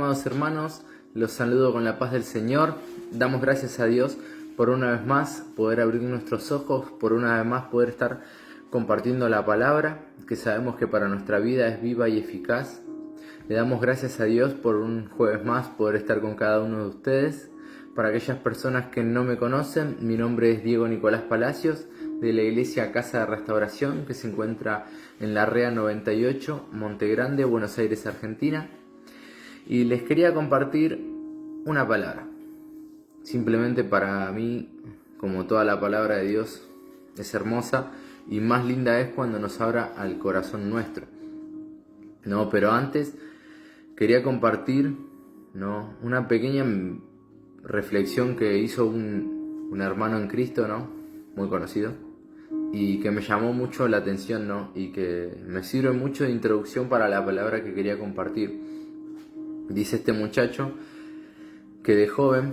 Amados hermanos, los saludo con la paz del Señor. Damos gracias a Dios por una vez más poder abrir nuestros ojos, por una vez más poder estar compartiendo la palabra, que sabemos que para nuestra vida es viva y eficaz. Le damos gracias a Dios por un jueves más poder estar con cada uno de ustedes. Para aquellas personas que no me conocen, mi nombre es Diego Nicolás Palacios, de la Iglesia Casa de Restauración, que se encuentra en la REA 98, Monte Grande, Buenos Aires, Argentina. Y les quería compartir una palabra. Simplemente para mí, como toda la palabra de Dios, es hermosa y más linda es cuando nos abra al corazón nuestro. No, pero antes quería compartir, una pequeña reflexión que hizo un hermano en Cristo, muy conocido, y que me llamó mucho la atención, y que me sirve mucho de introducción para la palabra que quería compartir. Dice este muchacho que de joven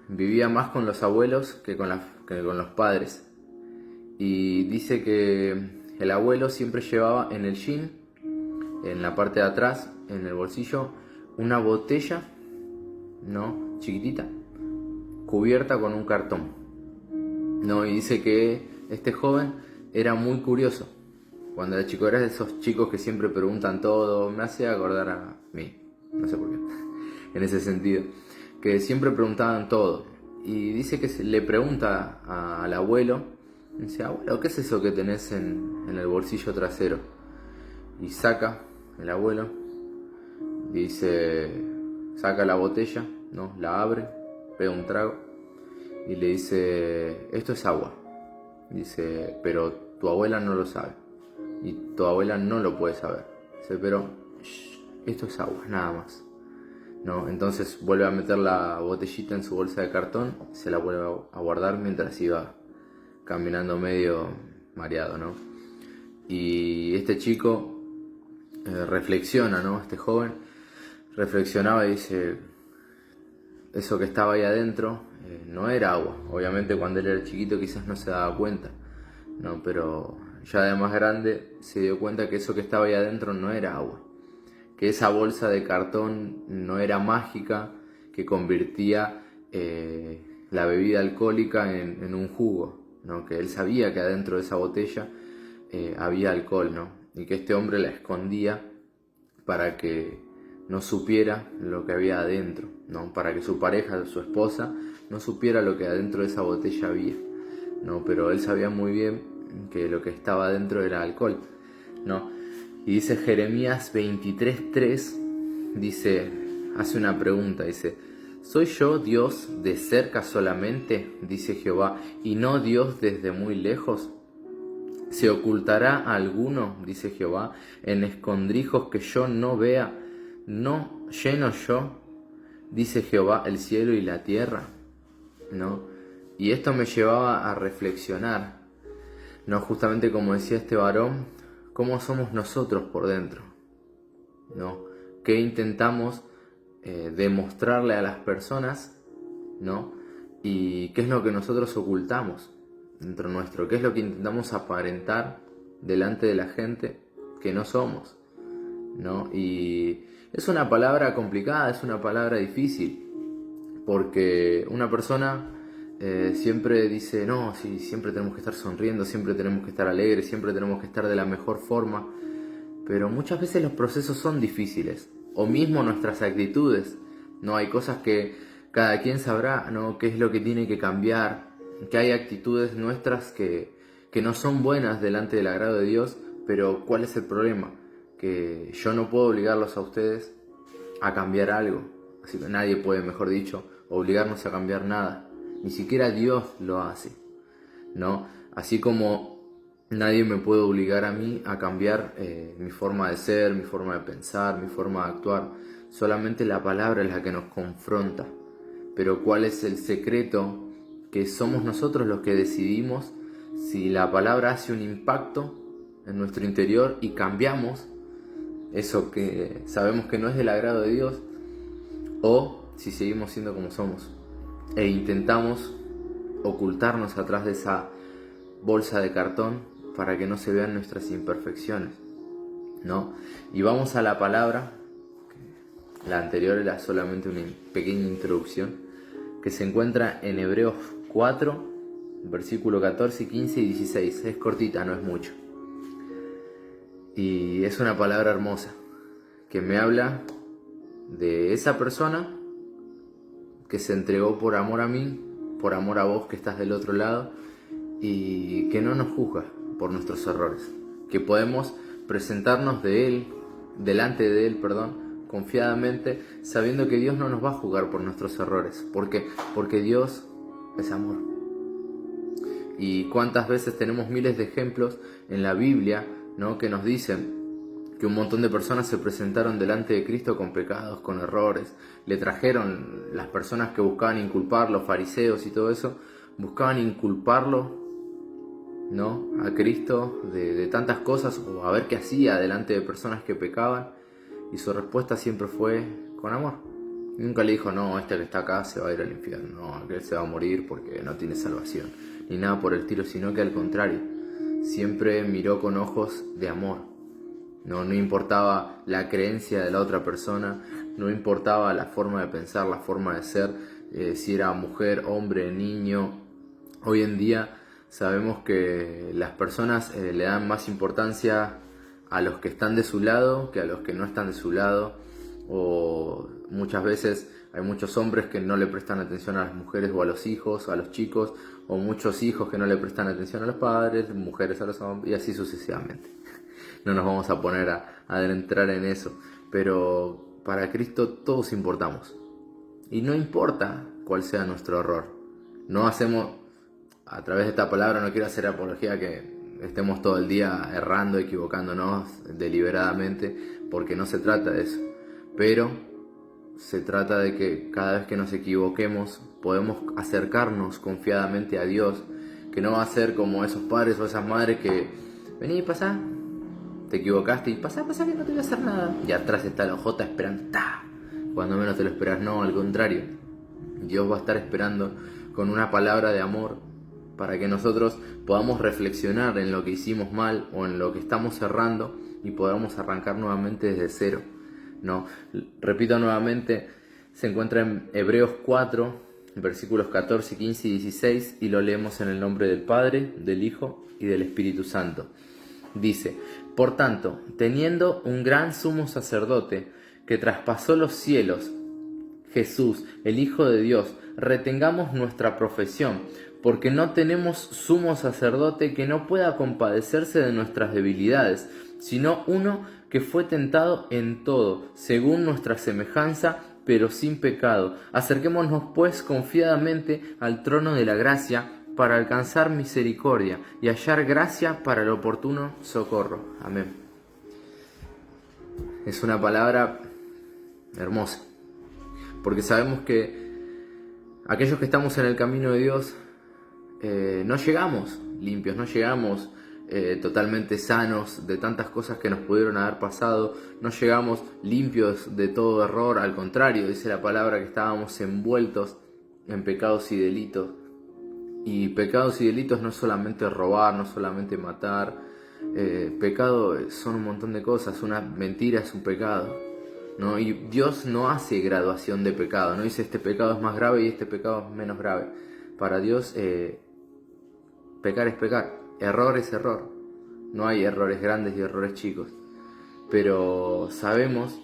vivía más con los abuelos que con los padres. Y dice que el abuelo siempre llevaba en el jean, en la parte de atrás, en el bolsillo, una botella, chiquitita, cubierta con un cartón. Y dice que este joven era muy curioso. Cuando era chico, era de esos chicos que siempre preguntan todo. Me hace acordar a mí. No sé por qué, en ese sentido, que siempre preguntaban todo. Y dice que le pregunta al abuelo, dice: abuelo, ¿qué es eso que tenés en el bolsillo trasero? Y saca el abuelo, saca la botella, la abre, pega un trago y le dice: esto es agua. Dice: pero tu abuela no lo sabe y tu abuela no lo puede saber. Dice: pero esto es agua, nada más. Entonces vuelve a meter la botellita en su bolsa de cartón, se la vuelve a guardar mientras iba caminando medio mareado, Y este chico reflexiona, este joven reflexionaba y dice: eso que estaba ahí adentro no era agua. Obviamente cuando él era chiquito quizás no se daba cuenta, pero ya de más grande se dio cuenta que eso que estaba ahí adentro no era agua, que esa bolsa de cartón no era mágica, que convertía la bebida alcohólica en un jugo, que él sabía que adentro de esa botella había alcohol, y que este hombre la escondía para que no supiera lo que había adentro, para que su pareja, su esposa, no supiera lo que adentro de esa botella había, pero él sabía muy bien que lo que estaba adentro era alcohol, Y dice Jeremías 23:3, hace una pregunta, dice: ¿soy yo Dios de cerca solamente, dice Jehová, y no Dios desde muy lejos? ¿Se ocultará alguno, dice Jehová, en escondrijos que yo no vea? ¿No lleno yo, dice Jehová, el cielo y la tierra? Y esto me llevaba a reflexionar, justamente como decía este varón, cómo somos nosotros por dentro, qué intentamos demostrarle a las personas, y qué es lo que nosotros ocultamos dentro nuestro, qué es lo que intentamos aparentar delante de la gente que no somos, Y es una palabra complicada, es una palabra difícil, porque una persona siempre dice: no, sí, siempre tenemos que estar sonriendo, siempre tenemos que estar alegres, siempre tenemos que estar de la mejor forma, pero muchas veces los procesos son difíciles, o mismo nuestras actitudes, hay cosas que cada quien sabrá, qué es lo que tiene que cambiar, que hay actitudes nuestras que no son buenas delante del agrado de Dios, pero ¿cuál es el problema? Que yo no puedo obligarlos a ustedes a cambiar algo, así que nadie puede, mejor dicho, obligarnos a cambiar nada. Ni siquiera Dios lo hace, Así como nadie me puede obligar a mí a cambiar mi forma de ser, mi forma de pensar, mi forma de actuar. Solamente la palabra es la que nos confronta. Pero ¿cuál es el secreto? Que somos nosotros los que decidimos si la palabra hace un impacto en nuestro interior y cambiamos eso que sabemos que no es del agrado de Dios, o si seguimos siendo como somos e intentamos ocultarnos atrás de esa bolsa de cartón para que no se vean nuestras imperfecciones, Y vamos a la palabra La anterior era solamente una pequeña introducción que se encuentra en Hebreos 4, versículo 14, 15 y 16. Es cortita, no es mucho. Y es una palabra hermosa que me habla de esa persona que se entregó por amor a mí, por amor a vos que estás del otro lado, y que no nos juzga por nuestros errores, que podemos presentarnos delante de Él, confiadamente, sabiendo que Dios no nos va a juzgar por nuestros errores. ¿Por qué? Porque Dios es amor. Y cuántas veces tenemos miles de ejemplos en la Biblia, ¿no?, que nos dicen que un montón de personas se presentaron delante de Cristo con pecados, con errores. Le trajeron, las personas que buscaban inculparlo, los fariseos y todo eso, buscaban inculparlo, ¿no?, a Cristo de tantas cosas, o a ver qué hacía delante de personas que pecaban, y su respuesta siempre fue con amor. Nunca le dijo, no, este que está acá se va a ir al infierno, no, aquel se va a morir porque no tiene salvación, ni nada por el estilo, sino que al contrario, siempre miró con ojos de amor. No importaba la creencia de la otra persona, no importaba la forma de pensar, la forma de ser, si era mujer, hombre, niño. Hoy en día sabemos que las personas le dan más importancia a los que están de su lado que a los que no están de su lado, o muchas veces hay muchos hombres que no le prestan atención a las mujeres o a los hijos, a los chicos, o muchos hijos que no le prestan atención a los padres, mujeres a los hombres, y así sucesivamente. No nos vamos a poner a adentrar en eso, pero para Cristo todos importamos, y no importa cuál sea nuestro error. No hacemos, a través de esta palabra no quiero hacer apología que estemos todo el día errando, equivocándonos deliberadamente, porque no se trata de eso, pero se trata de que cada vez que nos equivoquemos podemos acercarnos confiadamente a Dios, que no va a ser como esos padres o esas madres que vení, pasá, te equivocaste y pasá que no te voy a hacer nada, y atrás está la ojota esperando, ¡ta!, cuando menos te lo esperas. No, al contrario, Dios va a estar esperando con una palabra de amor para que nosotros podamos reflexionar en lo que hicimos mal o en lo que estamos errando y podamos arrancar nuevamente desde cero. No, repito nuevamente, se encuentra en Hebreos 4, versículos 14, 15 y 16, y lo leemos en el nombre del Padre, del Hijo y del Espíritu Santo. Dice: por tanto, teniendo un gran sumo sacerdote que traspasó los cielos, Jesús, el Hijo de Dios, retengamos nuestra profesión, porque no tenemos sumo sacerdote que no pueda compadecerse de nuestras debilidades, sino uno que fue tentado en todo, según nuestra semejanza, pero sin pecado. Acerquémonos pues confiadamente al trono de la gracia, para alcanzar misericordia y hallar gracia para el oportuno socorro. Amén. Es una palabra hermosa, porque sabemos que aquellos que estamos en el camino de Dios no llegamos limpios, no llegamos totalmente sanos de tantas cosas que nos pudieron haber pasado, no llegamos limpios de todo error. Al contrario, dice la palabra que estábamos envueltos en pecados y delitos. Y pecados y delitos no es solamente robar, no es solamente matar. Pecado son un montón de cosas. Una mentira es un pecado, ¿no? Y Dios no hace graduación de pecado, no dice este pecado es más grave y este pecado es menos grave. Para Dios pecar es pecar, error es error. No hay errores grandes y errores chicos. Pero sabemos,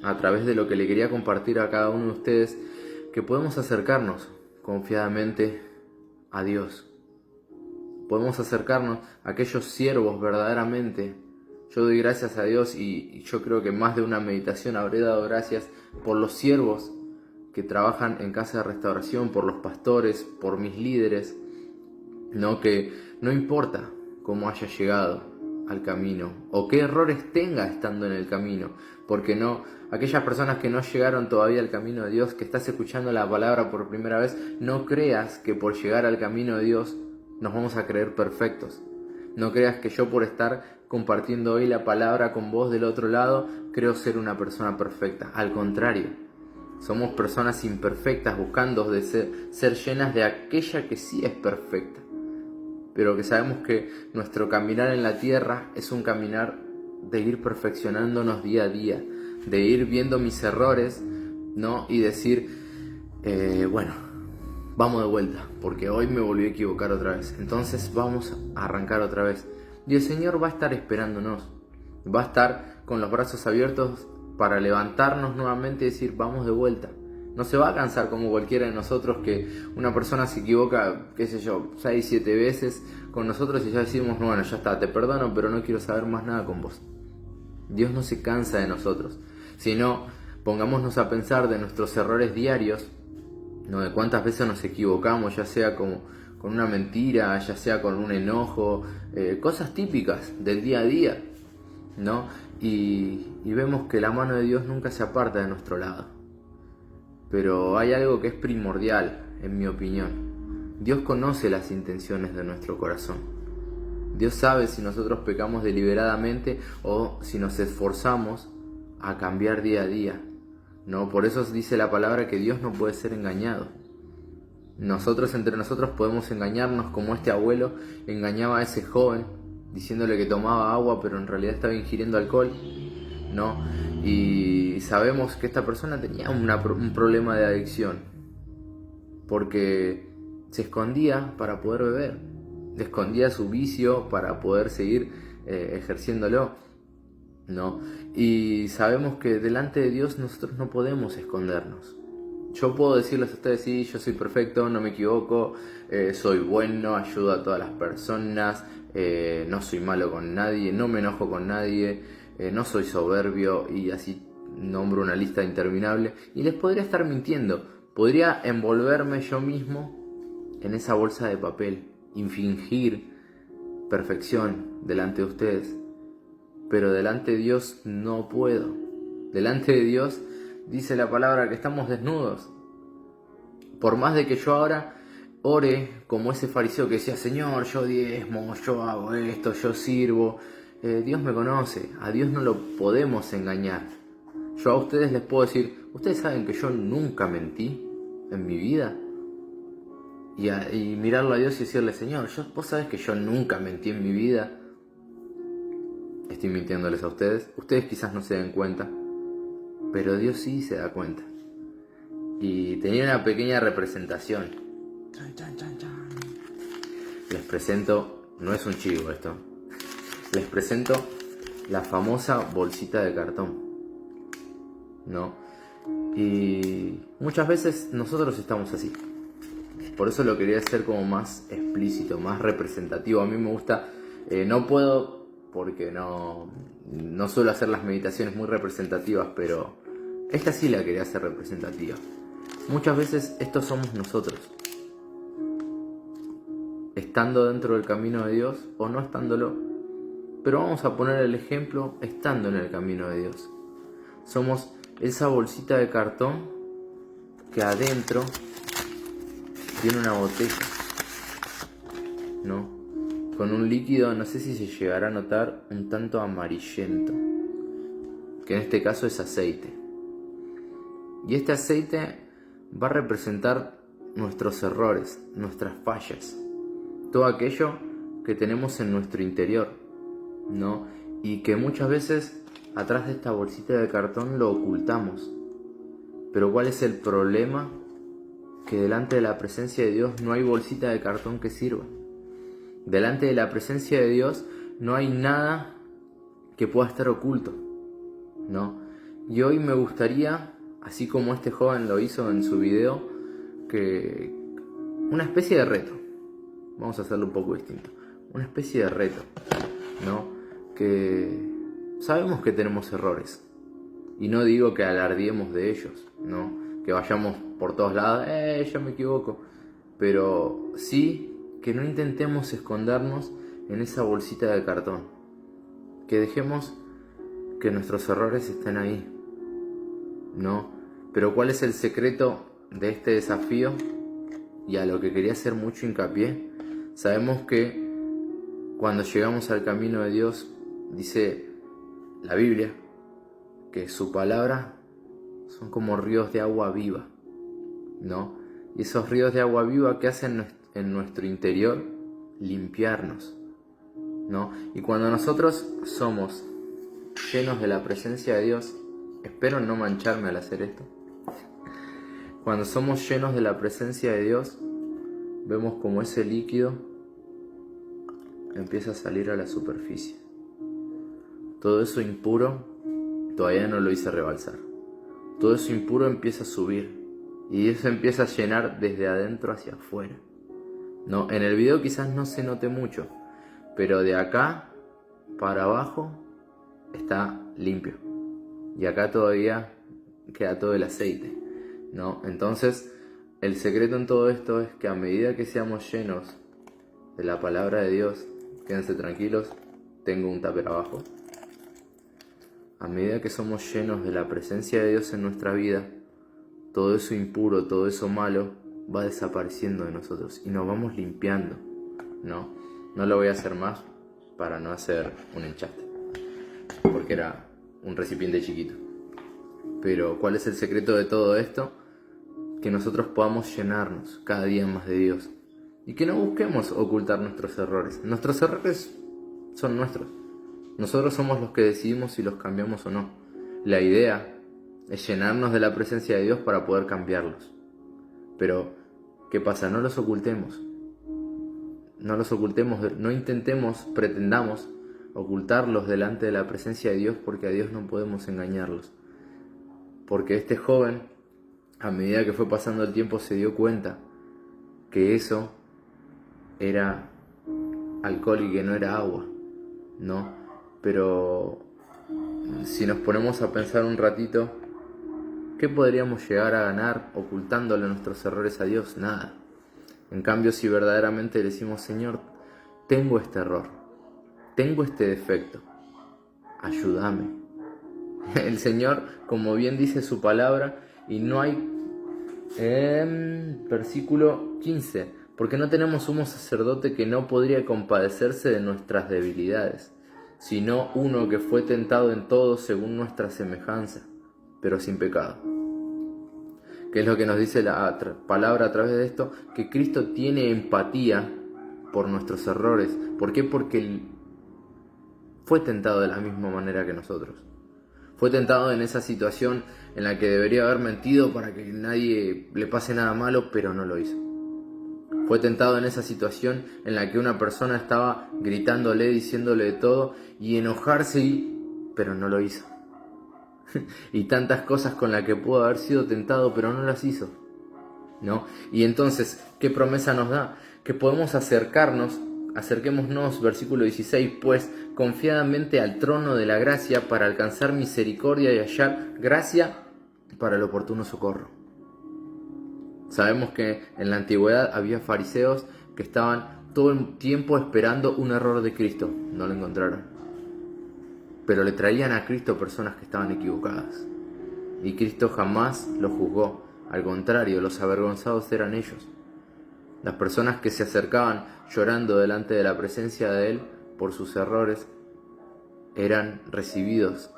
a través de lo que le quería compartir a cada uno de ustedes, que podemos acercarnos confiadamente a Dios. Podemos acercarnos a aquellos siervos verdaderamente. Yo doy gracias a Dios, y yo creo que más de una meditación habré dado gracias por los siervos que trabajan en casa de restauración, por los pastores, por mis líderes, ¿no? Que no importa cómo haya llegado al camino o qué errores tenga estando en el camino, porque no, aquellas personas que no llegaron todavía al camino de Dios, que estás escuchando la palabra por primera vez, no creas que por llegar al camino de Dios nos vamos a creer perfectos. No creas que yo, por estar compartiendo hoy la palabra con vos del otro lado, creo ser una persona perfecta. Al contrario, somos personas imperfectas buscando de ser llenas de aquella que sí es perfecta. Pero que sabemos que nuestro caminar en la tierra es un caminar de ir perfeccionándonos día a día, de ir viendo mis errores, ¿no? Y decir, bueno, vamos de vuelta, porque hoy me volví a equivocar otra vez. Entonces vamos a arrancar otra vez. Y el Señor va a estar esperándonos. Va a estar con los brazos abiertos para levantarnos nuevamente y decir, vamos de vuelta. No se va a cansar como cualquiera de nosotros, que una persona se equivoca, qué sé yo, 6, 7 veces con nosotros y ya decimos, bueno, ya está, te perdono, pero no quiero saber más nada con vos. Dios no se cansa de nosotros, sino pongámonos a pensar de nuestros errores diarios, ¿no? De cuántas veces nos equivocamos, ya sea como con una mentira, ya sea con un enojo, cosas típicas del día a día, ¿no? Y vemos que la mano de Dios nunca se aparta de nuestro lado. Pero hay algo que es primordial, en mi opinión. Dios conoce las intenciones de nuestro corazón. Dios sabe si nosotros pecamos deliberadamente o si nos esforzamos a cambiar día a día, ¿no? Por eso dice la palabra que Dios no puede ser engañado. Nosotros entre nosotros podemos engañarnos, como este abuelo engañaba a ese joven diciéndole que tomaba agua, pero en realidad estaba ingiriendo alcohol, ¿no? Y sabemos que esta persona tenía un problema de adicción, porque se escondía para poder beber, escondía su vicio para poder seguir ejerciéndolo, ¿no? Y sabemos que delante de Dios nosotros no podemos escondernos. Yo puedo decirles a ustedes, sí, yo soy perfecto, no me equivoco, soy bueno, ayudo a todas las personas, no soy malo con nadie, no me enojo con nadie, no soy soberbio, y así nombro una lista interminable. Y les podría estar mintiendo, podría envolverme yo mismo en esa bolsa de papel y fingir perfección delante de ustedes. Pero delante de Dios no puedo. Delante de Dios dice la palabra que estamos desnudos. Por más de que yo ahora ore como ese fariseo que decía, Señor, yo diezmo, yo hago esto, yo sirvo, Dios me conoce, a Dios no lo podemos engañar. Yo a ustedes les puedo decir, ustedes saben que yo nunca mentí en mi vida. Y mirarlo a Dios y decirle, Señor, vos sabés que yo nunca mentí en mi vida. Estoy mintiéndoles a ustedes. Ustedes quizás no se den cuenta, pero Dios sí se da cuenta. Y tenía una pequeña representación. Les presento, no es un chivo esto, les presento la famosa bolsita de cartón, ¿no? Y muchas veces nosotros estamos así. Por eso lo quería hacer como más explícito, más representativo. A mí me gusta, no puedo porque no suelo hacer las meditaciones muy representativas, pero esta sí la quería hacer representativa. Muchas veces estos somos nosotros, estando dentro del camino de Dios o no estándolo, pero vamos a poner el ejemplo estando en el camino de Dios. Somos esa bolsita de cartón que adentro tiene una botella, ¿no? Con un líquido, no sé si se llegará a notar, un tanto amarillento, que en este caso es aceite. Y este aceite va a representar nuestros errores, nuestras fallas, todo aquello que tenemos en nuestro interior, ¿no? Y que muchas veces atrás de esta bolsita de cartón lo ocultamos. Pero ¿cuál es el problema? Que delante de la presencia de Dios no hay bolsita de cartón que sirva. Delante de la presencia de Dios no hay nada que pueda estar oculto, ¿no? Y hoy me gustaría, así como este joven lo hizo en su video, que una especie de reto, vamos a hacerlo un poco distinto, una especie de reto, ¿no? Que sabemos que tenemos errores, y no digo que alardiemos de ellos, ¿no? Que vayamos por todos lados, yo me equivoco, pero sí que no intentemos escondernos en esa bolsita de cartón, que dejemos que nuestros errores estén ahí, ¿no? Pero ¿cuál es el secreto de este desafío? Y a lo que quería hacer mucho hincapié, sabemos que cuando llegamos al camino de Dios, dice la Biblia, que su palabra son como ríos de agua viva, ¿no? Y esos ríos de agua viva que hacen en nuestro interior limpiarnos, ¿no? Y cuando nosotros somos llenos de la presencia de Dios, espero no mancharme al hacer esto. Cuando somos llenos de la presencia de Dios, vemos como ese líquido empieza a salir a la superficie. Todo eso impuro todavía no lo hice rebalsar. Todo eso impuro empieza a subir y eso empieza a llenar desde adentro hacia afuera. No, en el video quizás no se note mucho, pero de acá para abajo está limpio y acá todavía queda todo el aceite, ¿no? Entonces el secreto en todo esto es que a medida que seamos llenos de la palabra de Dios, quédense tranquilos, tengo un tupper abajo. A medida que somos llenos de la presencia de Dios en nuestra vida, todo eso impuro, todo eso malo va desapareciendo de nosotros y nos vamos limpiando, ¿no? No lo voy a hacer más para no hacer un enchaste, porque era un recipiente chiquito. Pero ¿cuál es el secreto de todo esto? Que nosotros podamos llenarnos cada día más de Dios y que no busquemos ocultar nuestros errores. Nuestros errores son nuestros. Nosotros somos los que decidimos si los cambiamos o no. La idea es llenarnos de la presencia de Dios para poder cambiarlos. Pero, ¿qué pasa? No los ocultemos. No los ocultemos, no intentemos, pretendamos ocultarlos delante de la presencia de Dios, porque a Dios no podemos engañarlos. Porque este joven, a medida que fue pasando el tiempo, se dio cuenta que eso era alcohol y que no era agua, ¿no? Pero si nos ponemos a pensar un ratito, ¿qué podríamos llegar a ganar ocultándole nuestros errores a Dios? Nada. En cambio, si verdaderamente le decimos, Señor, tengo este error, tengo este defecto, ayúdame. El Señor, como bien dice su palabra, y no hay... versículo 15, porque no tenemos sumo sacerdote que no podría compadecerse de nuestras debilidades, sino uno que fue tentado en todo según nuestra semejanza, pero sin pecado. ¿Qué es lo que nos dice la palabra a través de esto? Que Cristo tiene empatía por nuestros errores. ¿Por qué? Porque Él fue tentado de la misma manera que nosotros. Fue tentado en esa situación en la que debería haber mentido para que nadie le pase nada malo, pero no lo hizo. Fue tentado en esa situación en la que una persona estaba gritándole, diciéndole de todo y enojarse, pero no lo hizo. Y tantas cosas con las que pudo haber sido tentado, pero no las hizo, ¿no? Y entonces, ¿qué promesa nos da? Que podemos acerquémonos, versículo 16, pues confiadamente al trono de la gracia para alcanzar misericordia y hallar gracia para el oportuno socorro. Sabemos que en la antigüedad había fariseos que estaban todo el tiempo esperando un error de Cristo, no lo encontraron. Pero le traían a Cristo personas que estaban equivocadas. Y Cristo jamás los juzgó. Al contrario, los avergonzados eran ellos. Las personas que se acercaban llorando delante de la presencia de Él por sus errores eran recibidos,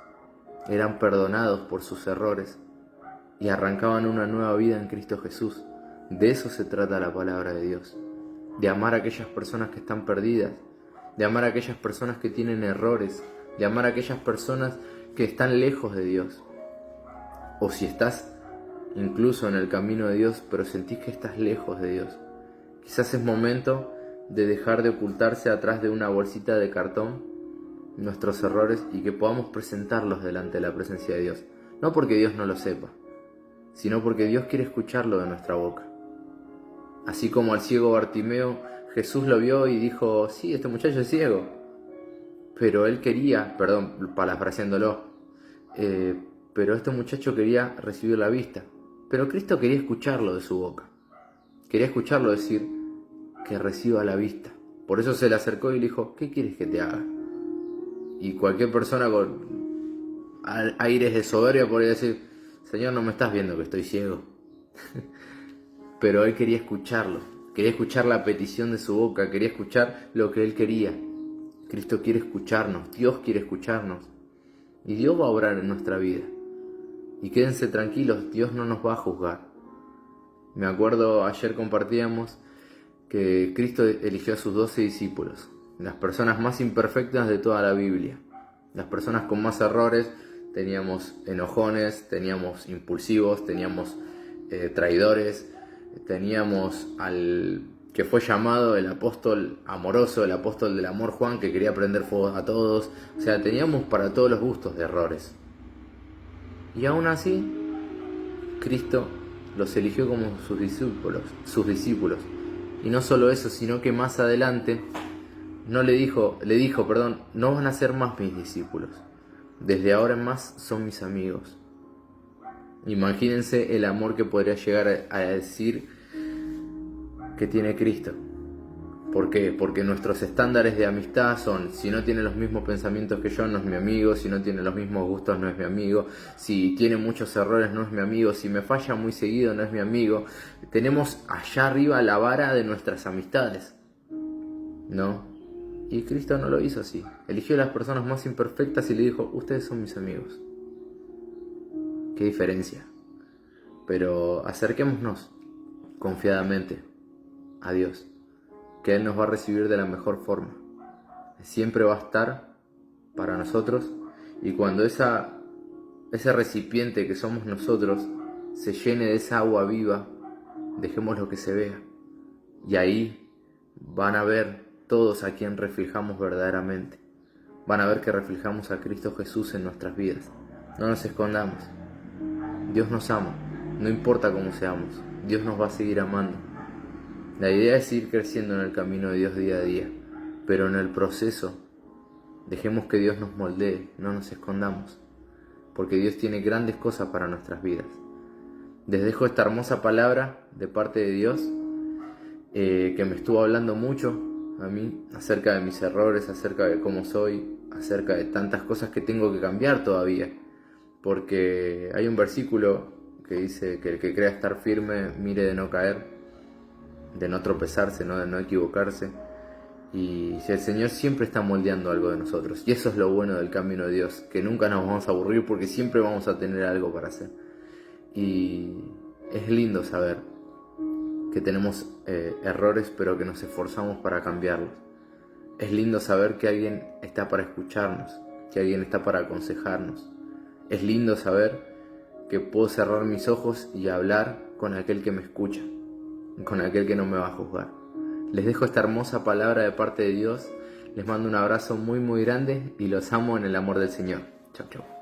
eran perdonados por sus errores y arrancaban una nueva vida en Cristo Jesús. De eso se trata la palabra de Dios. De amar a aquellas personas que están perdidas, de amar a aquellas personas que tienen errores, de amar a aquellas personas que están lejos de Dios. O si estás incluso en el camino de Dios, pero sentís que estás lejos de Dios, quizás es momento de dejar de ocultarse atrás de una bolsita de cartón nuestros errores y que podamos presentarlos delante de la presencia de Dios. No porque Dios no lo sepa, sino porque Dios quiere escucharlo de nuestra boca. Así como al ciego Bartimeo, Jesús lo vio y dijo, sí, este muchacho es ciego. Pero él quería, parafraseándolo, pero este muchacho quería recibir la vista. Pero Cristo quería escucharlo de su boca. Quería escucharlo decir que reciba la vista. Por eso se le acercó y le dijo, ¿qué quieres que te haga? Y cualquier persona con aires de soberbia podría decir, Señor, no me estás viendo que estoy ciego. Pero él quería escucharlo. Quería escuchar la petición de su boca. Quería escuchar lo que él quería. Cristo quiere escucharnos. Dios quiere escucharnos. Y Dios va a obrar en nuestra vida. Y quédense tranquilos, Dios no nos va a juzgar. Me acuerdo, ayer compartíamos que Cristo eligió a sus 12 discípulos, las personas más imperfectas de toda la Biblia, las personas con más errores, teníamos enojones, teníamos impulsivos, teníamos traidores, teníamos al que fue llamado el apóstol amoroso, el apóstol del amor, Juan, que quería prender fuego a todos. O sea, teníamos para todos los gustos de errores. Y aún así, Cristo los eligió como sus discípulos. Y no solo eso, sino que más adelante le dijo, no van a ser más mis discípulos. Desde ahora en más son mis amigos. Imagínense el amor que podría llegar a decir que tiene Cristo. ¿Por qué? Porque nuestros estándares de amistad son: si no tiene los mismos pensamientos que yo, no es mi amigo; si no tiene los mismos gustos, no es mi amigo; si tiene muchos errores, no es mi amigo; si me falla muy seguido, no es mi amigo. Tenemos allá arriba la vara de nuestras amistades, ¿no? Y Cristo no lo hizo así. Eligió a las personas más imperfectas y le dijo: ustedes son mis amigos. Qué diferencia. Pero acerquémonos confiadamente a Dios, que Él nos va a recibir de la mejor forma. Siempre va a estar para nosotros, y cuando ese recipiente que somos nosotros se llene de esa agua viva, dejémoslo que se vea. Y ahí van a ver todos a quien reflejamos verdaderamente. Van a ver que reflejamos a Cristo Jesús en nuestras vidas. No nos escondamos. Dios nos ama, no importa cómo seamos. Dios nos va a seguir amando. La idea es ir creciendo en el camino de Dios día a día, pero en el proceso dejemos que Dios nos moldee, no nos escondamos, porque Dios tiene grandes cosas para nuestras vidas. Les dejo esta hermosa palabra de parte de Dios, que me estuvo hablando mucho a mí acerca de mis errores, acerca de cómo soy, acerca de tantas cosas que tengo que cambiar todavía, porque hay un versículo que dice que el que crea estar firme mire de no caer, de no tropezarse, ¿no? De no equivocarse. Y si el Señor siempre está moldeando algo de nosotros, y eso es lo bueno del camino de Dios, que nunca nos vamos a aburrir porque siempre vamos a tener algo para hacer. Y es lindo saber que tenemos errores, pero que nos esforzamos para cambiarlos. Es lindo saber que alguien está para escucharnos, que alguien está para aconsejarnos. Es lindo saber que puedo cerrar mis ojos y hablar con aquel que me escucha, con aquel que no me va a juzgar. Les dejo esta hermosa palabra de parte de Dios. Les mando un abrazo muy muy grande y los amo en el amor del Señor. Chau, chau.